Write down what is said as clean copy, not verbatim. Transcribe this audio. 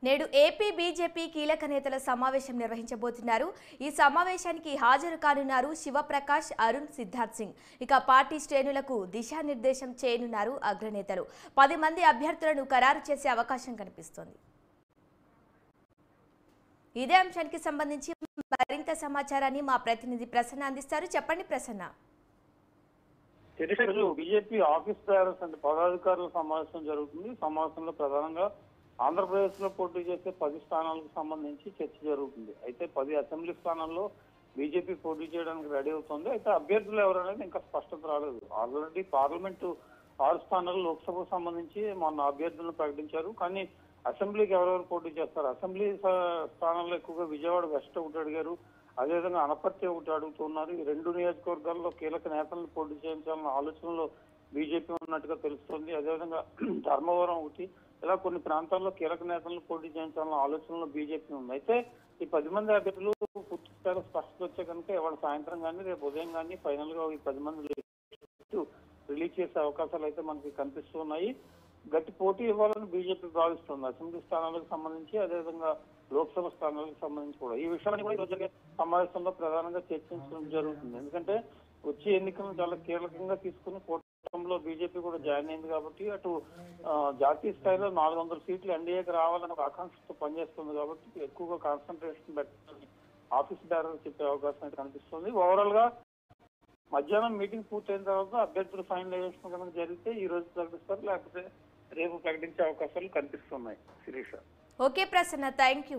నేడు AP BJP కీలక నేతల సమావేశం నిర్వహించబోతున్నారు. ఈ సమావేశానికి హాజరు కానున్నారు శివప్రకాష్, అరుణ్, సిద్ధార్థ్ సింగ్. ఇక పార్టీ శ్రేణులకు దిశానిర్దేశం చేయనున్నారు అగ్రనేతలు. 10 మంది అభ్యర్థులను ఖరారు చేసే అవకాశం కనిపిస్తోంది. ఇదే అంశానికి సంబంధించి మరింత సమాచారాన్ని మా ప్రతినిధి ప్రసన్న అందిస్తారు. చెప్పండి ప్రసన్న. బీజేపీ ఆఫీస్ బేరర్స్ అంటే పదాధికారుల సమావేశం జరుగుతుంది. సమావేశంలో ప్రధానంగా ఆంధ్రప్రదేశ్ లో పోటీ చేసే 10 స్థానాలకు సంబంధించి చర్చ జరుగుతుంది. అయితే 10 అసెంబ్లీ స్థానాల్లో బీజేపీ పోటీ చేయడానికి రెడీ అవుతుంది. అయితే అభ్యర్థులు ఎవరనేది ఇంకా స్పష్టత రాలేదు. ఆల్రెడీ పార్లమెంటు 6 స్థానాలు, లోక్సభకు సంబంధించి మొన్న అభ్యర్థులను ప్రకటించారు. కానీ అసెంబ్లీకి ఎవరెవరు పోటీ చేస్తారు? అసెంబ్లీ స్థానాల్లో ఎక్కువగా విజయవాడ వెస్ట్ ఒకటి అడిగారు, అదేవిధంగా అనపర్తి ఒకటి అడుగుతున్నారు. ఈ 2 నియోజకవర్గాల్లో కీలక నేతలను పోటీ చేయించాలన్న ఆలోచనలో బీజేపీ ఉన్నట్టుగా తెలుస్తోంది. అదేవిధంగా ధర్మవరం ఒకటి, ఇలా కొన్ని ప్రాంతాల్లో కీలక నేతలను పోటీ చేయించాలన్న ఆలోచనలో బీజేపీ ఉంది. అయితే ఈ 10 మంది అభ్యర్థులు పూర్తి స్థాయిలో స్పష్టత వచ్చే కనుక ఇవాళ సాయంత్రం కానీ రేపు ఉదయం కానీ ఫైనల్ గా ఈ 10 మంది రిలీజ్ చేసే అవకాశాలు అయితే మనకి కనిపిస్తున్నాయి. గట్టి పోటీ ఇవ్వాలని బీజేపీ భావిస్తుంది. అసెంబ్లీ స్థానాలకు సంబంధించి, అదేవిధంగా లోక్సభ స్థానాలకు సంబంధించి కూడా ఈ విషయాన్ని కూడా ఈరోజు జరిగే సమావేశంలో ప్రధానంగా చర్చించడం జరుగుతుంది. ఎందుకంటే వచ్చే ఎన్నికలను చాలా కీలకంగా తీసుకుని కూటమిలో బీజేపీ కూడా జాయిన్ అయింది కాబట్టి అటు జాతీయ స్థాయిలో 400 సీట్లు ఎన్డీఏకి రావాలని ఒక ఆకాంక్షతో పనిచేస్తుంది కాబట్టి ఎక్కువగా కాన్సన్ట్రేషన్ పెట్టాలని ఆఫీస్ బేరర్ చెప్పే అవకాశం అయితే కనిపిస్తుంది. ఓవరాల్ గా మధ్యాహ్నం మీటింగ్ పూర్తయిన తర్వాత అభ్యర్థుల ఫైనలైజేషన్ కనుక జరిగితే ఈ రోజు ప్రకటిస్తారు, లేకపోతే రేపు ప్రకటించే అవకాశాలు కనిపిస్తున్నాయి. Sirisha. Okay Prasanna, thank you.